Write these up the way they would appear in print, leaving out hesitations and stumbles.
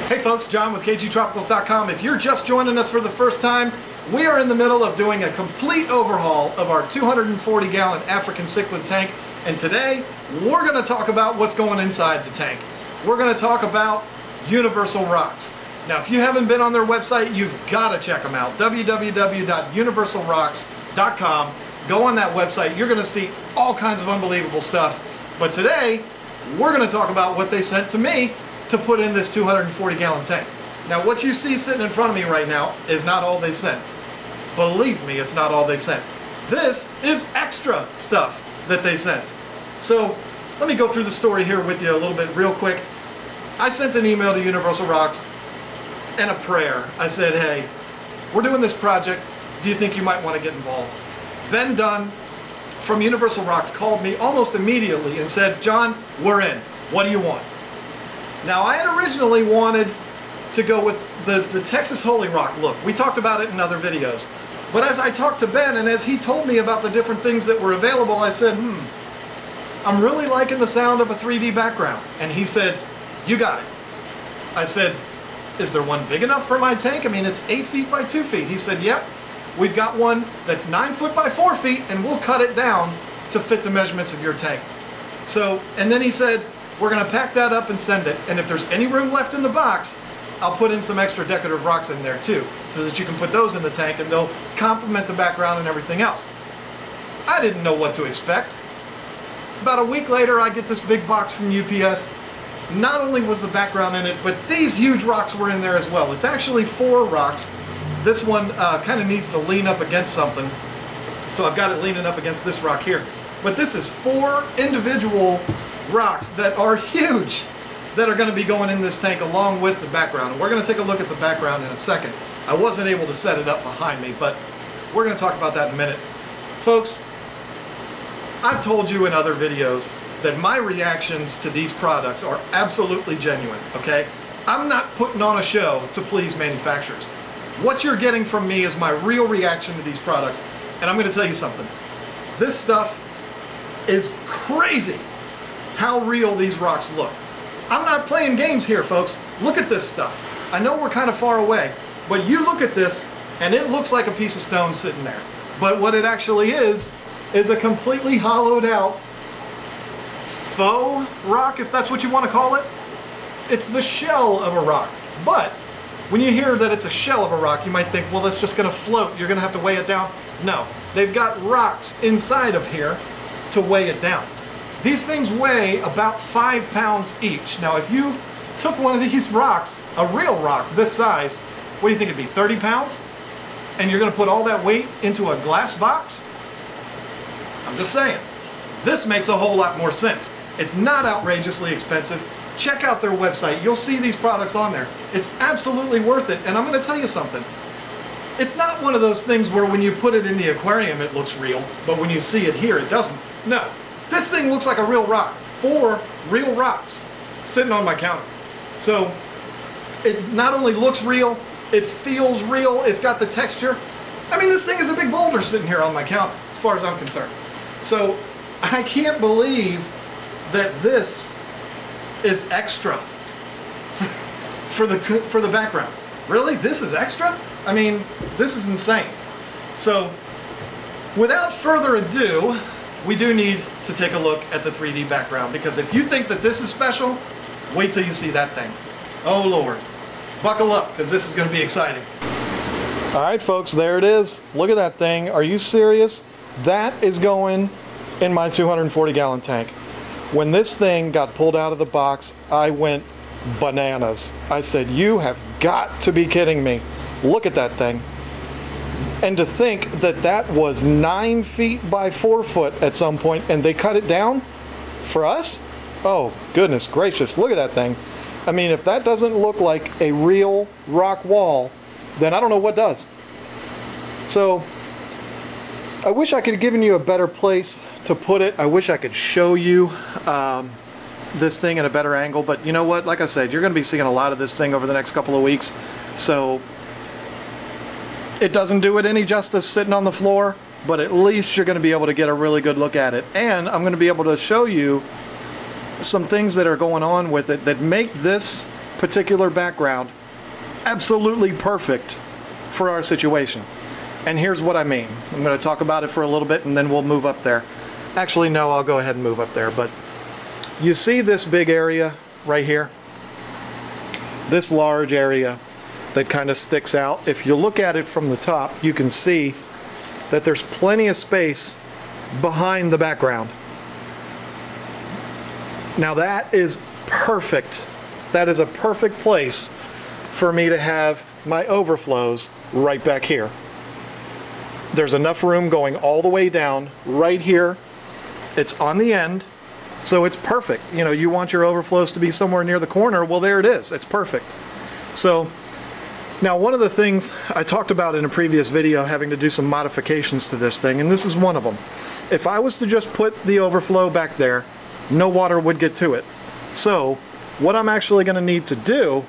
Hey folks, John with KGTropicals.com. If you're just joining us for the first time, we are in the middle of doing a complete overhaul of our 240-gallon African CICHLID tank, and today we're going to talk about what's going inside the tank. We're going to talk about Universal Rocks. Now, if you haven't been on their website, you've got to check them out. www.universalrocks.com. Go on that website. You're going to see all kinds of unbelievable stuff. But today, we're going to talk about what they sent to me to put in this 240-gallon tank. Now, what you see sitting in front of me right now is not all they sent. Believe me, it's not all they sent. This is extra stuff that they sent. So, let me go through the story here with you a little bit real quick. I sent an email to Universal Rocks and a prayer. I said, hey, we're doing this project. Do you think you might want to get involved? Ben Dunn from Universal Rocks called me almost immediately and said, John, we're in. What do you want? Now, I had originally wanted to go with the Texas Holy Rock look. We talked about it in other videos. But as I talked to Ben and as he told me about the different things that were available, I said, I'm really liking the sound of a 3D background. And he said, you got it. I said, is there one big enough for my tank? I mean, it's 8 feet by 2 feet. He said, yep. We've got one that's 9 foot by 4 feet, and we'll cut it down to fit the measurements of your tank. So, and then he said, we're going to pack that up and send it, and if there's any room left in the box, I'll put in some extra decorative rocks in there too, so that you can put those in the tank and they'll complement the background and everything else. I didn't know what to expect. About a week later, I get this big box from UPS. Not only was the background in it, but these huge rocks were in there as well. It's actually 4 rocks. This one kind of needs to lean up against something, so I've got it leaning up against this rock here. But this is 4 individual rocks that are huge that are going to be going in this tank along with the background. And we're going to take a look at the background in a second. I wasn't able to set it up behind me, but we're going to talk about that in a minute. Folks, I've told you in other videos that my reactions to these products are absolutely genuine, okay? I'm not putting on a show to please manufacturers. What you're getting from me is my real reaction to these products, and I'm going to tell you something. This stuff is crazy how real these rocks look. I'm not playing games here, folks. Look at this stuff. I know we're kind of far away, but you look at this, and it looks like a piece of stone sitting there. But what it actually is a completely hollowed out faux rock, if that's what you want to call it. It's the shell of a rock. But when you hear that it's a shell of a rock, you might think, well, it's just going to float. You're going to have to weigh it down. No, they've got rocks inside of here to weigh it down. These things weigh about 5 pounds each. Now, if you took one of these rocks, a real rock this size, what do you think it'd be, 30 pounds? And you're going to put all that weight into a glass box? I'm just saying, this makes a whole lot more sense. It's not outrageously expensive. Check out their website. You'll see these products on there. It's absolutely worth it. And I'm going to tell you something. It's not one of those things where when you put it in the aquarium it looks real, but when you see it here it doesn't. No. This thing looks like a real rock. 4 real rocks sitting on my counter. So it not only looks real, it feels real, it's got the texture. I mean, this thing is a big boulder sitting here on my counter, as far as I'm concerned. So I can't believe that this is extra for the background. Really? This is extra? I mean, this is insane. So without further ado, we do need to take a look at the 3D background, because if you think that this is special, wait till you see that thing. Oh Lord. Buckle up, because this is going to be exciting. Alright folks, there it is. Look at that thing. Are you serious? That is going in my 240-gallon tank. When this thing got pulled out of the box, I went bananas. I said, you have got to be kidding me. Look at that thing. And to think that that was 9 feet by 4 foot at some point, and they cut it down for us? Oh, goodness gracious, look at that thing. I mean, if that doesn't look like a real rock wall, then I don't know what does. So, I wish I could have given you a better place to put it. I wish I could show you this thing at a better angle, but you know what? Like I said, you're going to be seeing a lot of this thing over the next couple of weeks. So, it doesn't do it any justice sitting on the floor, but at least you're going to be able to get a really good look at it. And I'm going to be able to show you some things that are going on with it that make this particular background absolutely perfect for our situation. And here's what I mean. I'm going to talk about it for a little bit and then we'll move up there. Actually, no, I'll go ahead and move up there. But you see this big area right here? This large area that kind of sticks out. If you look at it from the top, you can see that there's plenty of space behind the background. Now that is perfect. That is a perfect place for me to have my overflows right back here. There's enough room going all the way down right here. It's on the end, so it's perfect. You know, you want your overflows to be somewhere near the corner, well, there it is. It's perfect. So now one of the things I talked about in a previous video, having to do some modifications to this thing, and this is one of them. If I was to just put the overflow back there, no water would get to it. So what I'm actually going to need to do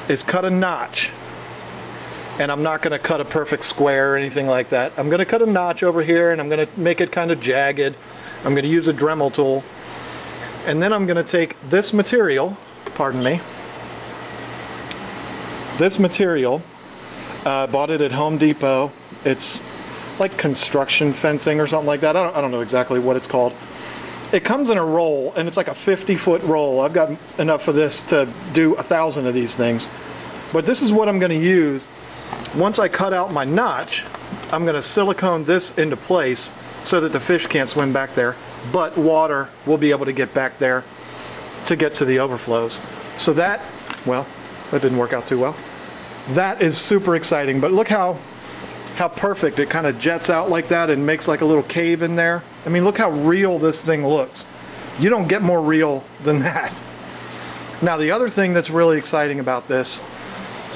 is cut a notch. And I'm not going to cut a perfect square or anything like that. I'm going to cut a notch over here and I'm going to make it kind of jagged. I'm going to use a Dremel tool. And then I'm going to take this material, pardon me, this material, bought it at Home Depot. It's like construction fencing or something like that. I don't know exactly what it's called. It comes in a roll and it's like a 50-foot roll. I've got enough of this to do 1,000 of these things. But this is what I'm going to use. Once I cut out my notch, I'm going to silicone this into place so that the fish can't swim back there, but water will be able to get back there to get to the overflows. So that, well, that didn't work out too well. That is super exciting, but look how perfect it kind of jets out like that and makes like a little cave in there. I mean, look how real this thing looks. You don't get more real than that. Now, the other thing that's really exciting about this,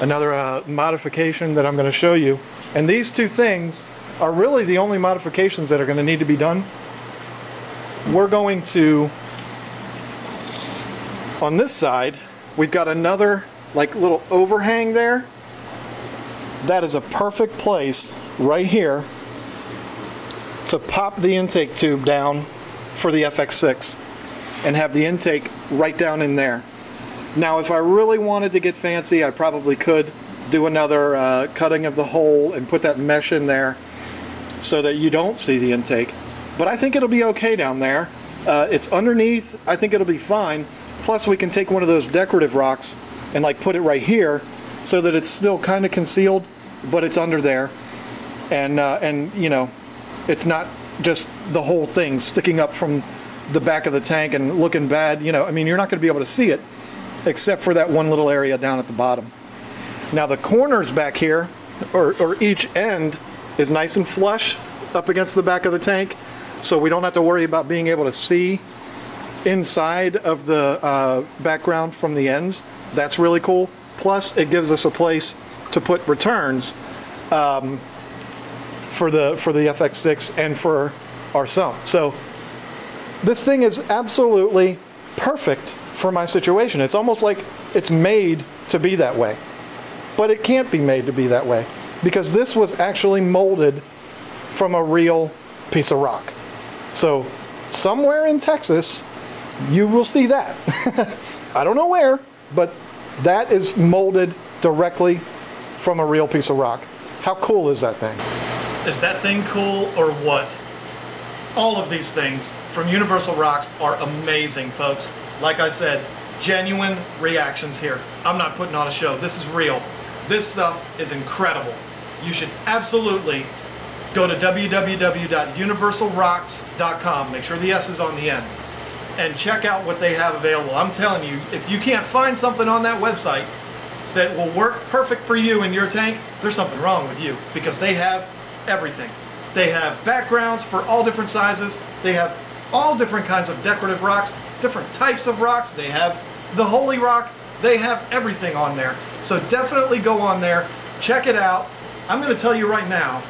another modification that I'm going to show you, and these two things are really the only modifications that are going to need to be done. We're going to, on this side, we've got another like little overhang there. That is a perfect place right here to pop the intake tube down for the FX6 and have the intake right down in there. Now, if I really wanted to get fancy, I probably could do another cutting of the hole and put that mesh in there so that you don't see the intake. But I think it'll be okay down there. It's underneath. I think it'll be fine. Plus, we can take one of those decorative rocks and like put it right here so that it's still kind of concealed, but it's under there. And you know, it's not just the whole thing sticking up from the back of the tank and looking bad. You know, I mean, you're not going to be able to see it except for that one little area down at the bottom. Now the corners back here, or each end, is nice and flush up against the back of the tank, so we don't have to worry about being able to see inside of the background from the ends. That's really cool. Plus, it gives us a place to put returns for the FX6 and for our sump. So this thing is absolutely perfect for my situation. It's almost like it's made to be that way. But it can't be made to be that way because this was actually molded from a real piece of rock. So somewhere in Texas, you will see that. I don't know where, but that is molded directly from a real piece of rock. How cool is that thing? Is that thing cool or what? All of these things from Universal Rocks are amazing, folks. Like I said, genuine reactions here. I'm not putting on a show. This is real. This stuff is incredible. You should absolutely go to www.universalrocks.com. Make sure the S is on the end. And check out what they have available. I'm telling you, if you can't find something on that website that will work perfect for you in your tank, there's something wrong with you, because they have everything. They have backgrounds for all different sizes. They have all different kinds of decorative rocks, different types of rocks. They have the holy rock. They have everything on there. So definitely go on there, check it out. I'm going to tell you right now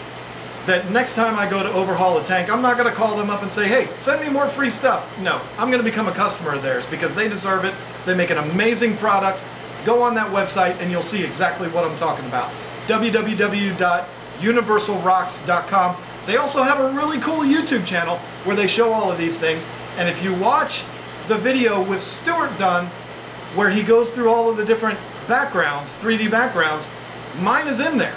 that next time I go to overhaul a tank, I'm not going to call them up and say, hey, send me more free stuff. No, I'm going to become a customer of theirs because they deserve it. They make an amazing product. Go on that website and you'll see exactly what I'm talking about. www.universalrocks.com. They also have a really cool YouTube channel where they show all of these things. And if you watch the video with Stuart done, where he goes through all of the different backgrounds, 3D backgrounds. Mine is in there,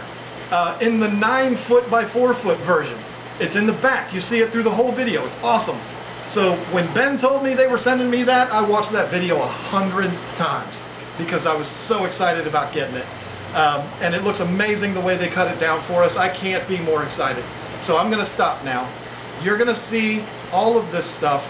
in the 9 foot by 4 foot version. It's in the back. You see it through the whole video. It's awesome. So when Ben told me they were sending me that, I watched that video 100 times because I was so excited about getting it. And it looks amazing the way they cut it down for us. I can't be more excited. So I'm going to stop now. You're going to see all of this stuff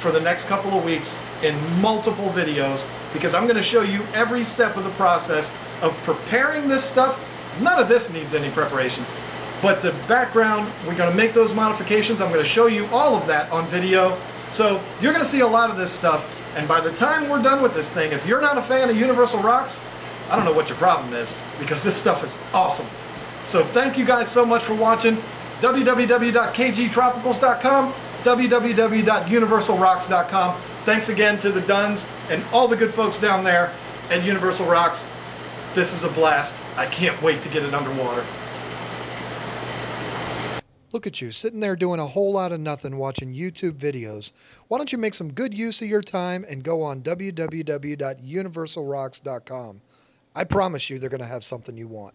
for the next couple of weeks in multiple videos because I'm going to show you every step of the process of preparing this stuff. None of this needs any preparation. But the background, we're going to make those modifications. I'm going to show you all of that on video. So you're going to see a lot of this stuff. And by the time we're done with this thing, if you're not a fan of Universal Rocks, I don't know what your problem is, because this stuff is awesome. So thank you guys so much for watching. www.KGTropicals.com, www.universalrocks.com. Thanks again to the Duns and all the good folks down there at Universal Rocks. This is a blast. I can't wait to get it underwater. Look at you, sitting there doing a whole lot of nothing watching YouTube videos. Why don't you make some good use of your time and go on www.universalrocks.com. I promise you they're going to have something you want.